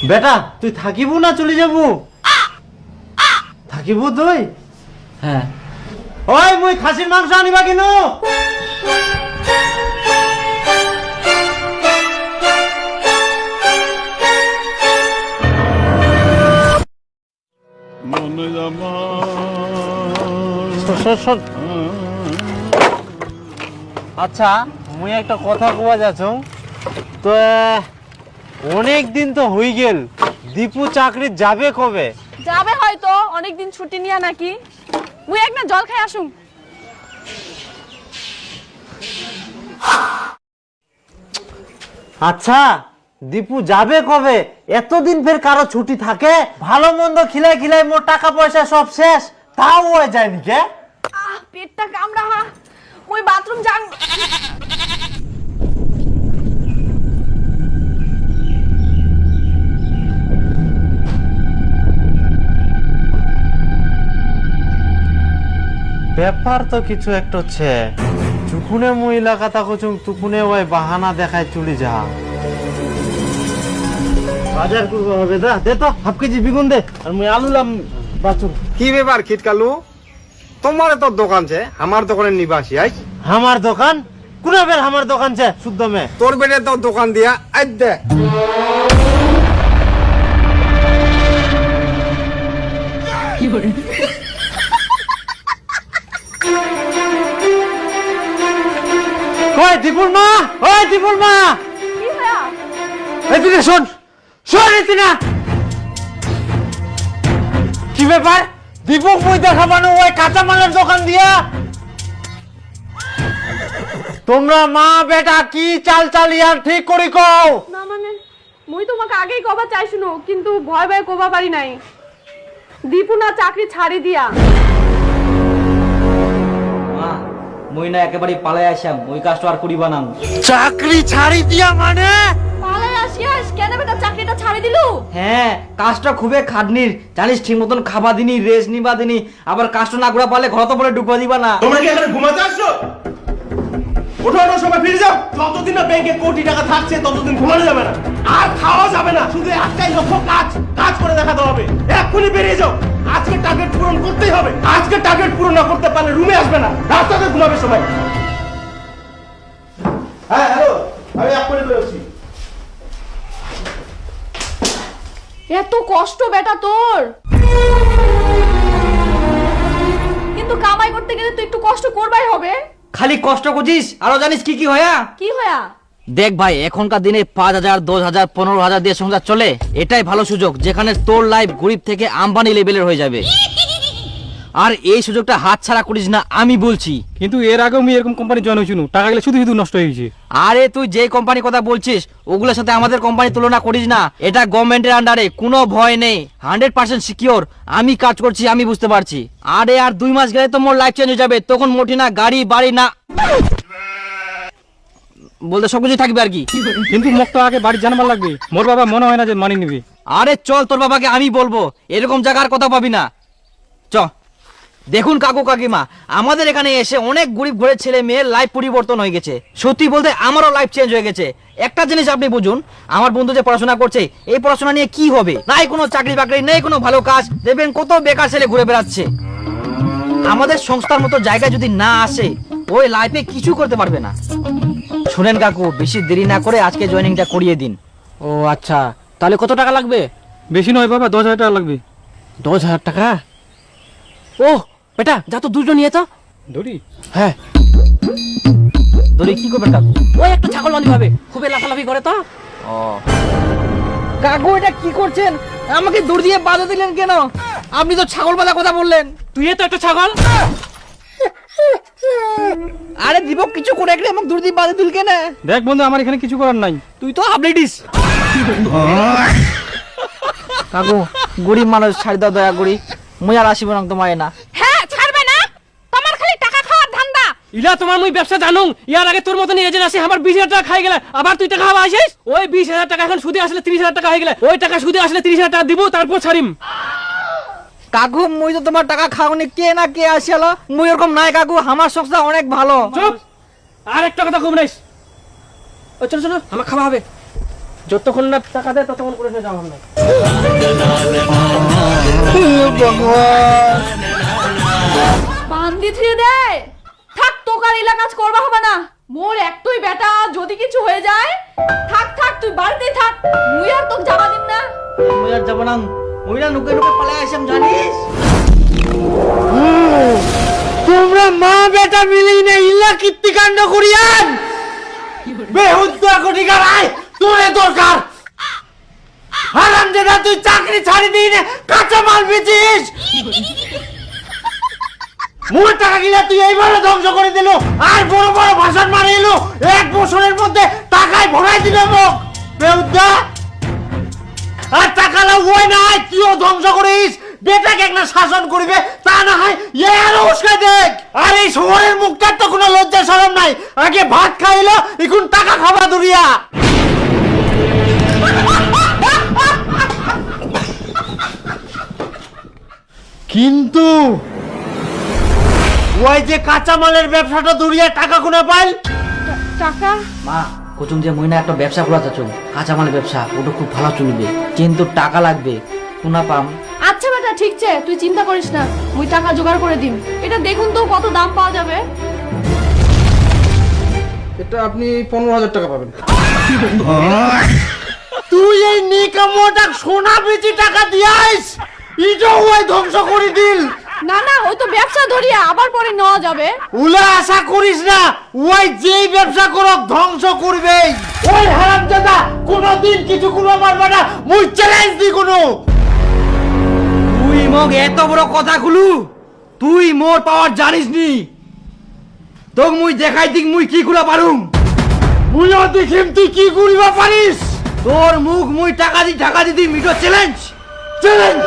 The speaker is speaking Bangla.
বেটা তুই থাকিব না চলে যাব? থাকিব তুই? হ্যাঁ। ওই মুই খাসির মাংস আনিবা কেন? আচ্ছা মুই একটা কথা কওয়া যাচ্ছ তো, অনেক দিন তো হই গেল, দীপু চাকরি যাবে কবে? যাবে হয়তো অনেকদিন ছুটি নিয়া নাকি। মুই একটা জল খাই আসুম। আচ্ছা দীপু যাবে কবে? এতদিন ফের কারো ছুটি থাকে? ভালো মন্দ খিলাই খিলাই মোর টাকা পয়সা সব শেষ, তাও হয়ে যায়নি কে? পেটটা কামড়া হা, মুই বাথরুম যান। ব্যাপার তো কিছু একটা হচ্ছে, চুকুনে মহিলা কথা কচুং তুকুনে ওই বাহানা দেখায় চলে যা। বাজার করবো হবে দা, দে তো হাফ কেজি বেগুন দে, আর মুই আলু লাম বাচুন। কি ব্যাপার খিটকালু, তোমার তো দোকান আছে, আমার দোকানে নিবাসী আইস। আমার দোকান? কোন বের আমার দোকান আছে শুদ্ধ মে? তোর বেটে তো দোকান দিয়া আজ দে। ওই দীপুর মা, ওই দীপুর মা, কি হয়া? এদিকে শোন, শোন এদিকে। কি ব্যাপার? দীপক মুই দেখাবানো ওই কাঁচামালের দোকান দিয়া? তোমরা মা বেটা কি চাল চালিয়ার ঠিক করি কও। না মানে মুই তোমাকে আগেই কবা চাইছিনু, কিন্তু ভয় ভয় কবা পারি নাই। দীপু না চাকরি ছাড়ি দিয়া। মা মুই না একেবারে পালাই আসাম, ওই কাজটা আর করিবা না। চাকরি ছাড়ি দিয়া মানে? পালাই আসিয়াস কেন বেটা চাকরিটা ছাড়ি দিলু? হ্যাঁ, কাজটা খুবই খাটনির, জানিস ঠিক মতন খাবা দিনি, রেস্ট নিবা দিনি, আবার কাজটা না করা পারলে ঘর তো বলে ঢুকবা দিবা না। তোমরা কি এখানে ঘুমাতে আসছো? ওঠো ওঠো সবাই ফিরে যাও। যতদিন না ব্যাংকে কোটি টাকা থাকছে ততদিন ঘুমানো যাবে না, আর খাওয়া যাবে না, শুধু একটাই লক্ষ্য, কাজ কাজ করে দেখাতে হবে। এক্ষুনি বেরিয়ে যাও, আজকে টার্গেট পূরণ করতেই হবে। আজকে টার্গেট পূরণ না করতে পারলে রুমে আসবে না, রাস্তাতে ঘুমাবে সবাই। হ্যাঁ হ্যালো, আমি এক্ষুনি বেরোচ্ছি। এত কষ্ট বেটা তোর, কিন্তু কামাই করতে গেলে তো একটু কষ্ট করবাই হবে। খালি কষ্ট করছিস, আরো জানিস কি কি হয়া? কি হয়া? দেখ ভাই, এখনকার দিনে 5,000, 10,000, 15,000 দিয়ে সংসার চলে। এটাই ভালো সুযোগ, যেখানে তোর লাইফ গরিব থেকে আম্বানি লেভেলের হয়ে যাবে। আর এই সুযোগটা হাতছাড়া করিস না, আমি বলছি। কিন্তু এর আগেও আমি এরকম কোম্পানি জয়েন হয়েছিল, টাকা গেলে শুধু শুধু নষ্ট হয়ে গেছে। আরে তুই যে কোম্পানির কথা বলছিস ওগুলোর সাথে আমাদের কোম্পানি তুলনা করিস না। এটা গভর্নমেন্টের আন্ডারে, কোনো ভয় নেই, 100% সিকিওর। আমি কাজ করছি, আমি বুঝতে পারছি। আরে আর 2 মাস গেলে তো মোর লাইফ চেঞ্জ হয়ে যাবে, তখন মোটি না গাড়ি বাড়ি না বলতে সবকিছু থাকবে আর কি। কিন্তু মুখটা আগে বাড়ি জানবার লাগবে, মোর বাবা মনে হয় না যে মানি নিবে। আরে চল, তোর বাবাকে আমি বলবো, এরকম জায়গার কথা পাবি না। চ দেখুন কাকু কাকিমা, আমাদের এখানে এসে অনেক গরিব ঘরের ছেলে মেয়ের লাইফ পরিবর্তন হয়ে গেছে। সত্যি বলতে আমারও লাইফ চেঞ্জ হয়ে গেছে। একটা জিনিস আপনি বুঝুন, আমার বন্ধু যে পড়াশোনা করছে, এই পড়াশোনা নিয়ে কি হবে? নাই কোনো চাকরি বাকরি, নেই কোনো ভালো কাজ, দেখবেন কত বেকার ছেলে ঘুরে বেড়াচ্ছে। আমাদের সংস্থার মতো জায়গায় যদি না আসে, ওই লাইফে কিছু করতে পারবে না। শুনেন কাকু, বেশি দেরি না করে আজকে জয়েনিংটা করিয়ে দিন। ও আচ্ছা, তাহলে কত টাকা লাগবে? বেশি নয় বাবা, 10,000 টাকা লাগবে। 10,000 টাকা? ও বেটা, যা তো দুজন নিয়ে তো। ধরি? হ্যাঁ। ধরে কি করবেন কাকু? ওই একটা ছাগল বাঁধি হবে, খুবই লাফালাফি করে তো। ও কাকু, এটা কি করছেন? আমাকে দূর দিয়ে বাধা দিলেন কেন? আপনি তো ছাগল বাঁধা কথা বললেন। তুই তো একটা ছাগল। আরে দীপক কিছু করে একটা আমাকে দূর দিয়ে বাধা দিল কেন? দেখ বন্ধু, আমার এখানে কিছু করার নাই। তুই তো হাবলিটিস। কাকু, গরিব মানুষ, ছাড়ি দাও দয়া করি, মুই আর আসিব না তোমার না। হ্যাঁ ছাড়বে না, তোমার খালি টাকা খাওয়ার ধান্দা। ইলা তোমার মুই ব্যবসা জানুম, ইয়ার আগে তোর মতন এজেন্ট আছে আমার 20,000 টাকা খাই গেলে, আবার তুই টাকা খাওয়া আসিস। ওই 20,000 টাকা এখন সুদে আসলে 30,000 টাকা হয়ে গেলে, ওই টাকা সুদে আসলে 30,000 টাকা দিব, তারপর ছাড়িম। কাকু, মুই তো তোমার টাকা খাওনি, কে না কে আসিয়ালো, মুই ওরকম নাই কাকু, আমার সংস্থা অনেক ভালো। চুপ, আর একটা কথা খুব নাইস। ও চলো চলো, আমার খাওয়া হবে। যতক্ষণ না টাকা দেয় ততক্ষণ করে যাওয়া হবে না। বান্দি থুয়ে দেয়, থাক তোকার এলা কাজ করবা হবে না। মোর একটাই বেটা, যদি কিছু হয়ে যায় থাক থাক তুই বাড়িতে থাক, মুই আর তোকে যাবা দিন না। মুই আর যাব না, মুই না নুকে নুকে পালাই আসলাম জানিস। তোমরা মা বেটা মিলেই না ইল্লা কীর্তিকাণ্ড করিয়ান বেহুদ্দা কোটিকার আয় তোরে দরকার। হারাম যেটা তুই চাকরি ছাড়ি দিই না কাঁচা মাল বেচিস, মোর টাকা গিলা তুই এইভাবে ধ্বংস করে দিল আর বড় বড় ভাষণ মারে এলো, 1 বছরের মধ্যে টাকায় ভরাই দিবে মুখ বেহুদ্দা। আর টাকা লাও ওই নাই তুইও ধ্বংস করিস, বেটাকে একটা শাসন করবে তা না হয় আরো উস্কাই দেখ। আর এই শহরের মুখটার তো কোনো লজ্জা শরম নাই, আগে ভাত খাইলো এখন টাকা খাবা দুরিয়া। কিন্তু ওই যে কাঁচামালের ব্যবসাটা দুরিয়া টাকা কোনা পাইল। টাকা মা কুচুম যে মুই না একটা ব্যবসা করা চাচ্ছু, কাঁচামালের ব্যবসা, ওটা খুব ভালো চলবে কিন্তু টাকা লাগবে, কোনা পাম। আচ্ছা বেটা ঠিক আছে, তুই চিন্তা করিস না, মুই টাকা জোগাড় করে দিম। এটা দেখুন তো কত দাম পাওয়া যাবে। এটা আপনি 15,000 টাকা পাবেন। তুই এই নিকামোটা সোনা বেচি টাকা দিয়াইস, ইটাও ওই ধ্বংস করে দিল। না না, ওই তো ব্যবসা ধরিয়া আবার পরে নেওয়া যাবে। উলা আশা করিস না, ওই যেই ব্যবসা করক ধ্বংস করবে। ওই হারামজাদা কোনদিন কিছু করবে পারবে না, মুই চ্যালেঞ্জ দি কোনো। তুই মগ এত বড় কথা খুলু, তুই মোর পাওয়ার জানিস নি, তোক মুই দেখাই দিক মুই কি কুলা পারুম। মুইও দেখিম তুই কি করিবা পারিস। তোর মুখ মুই টাকা দি মিটো চ্যালেঞ্জ। চ্যালেঞ্জ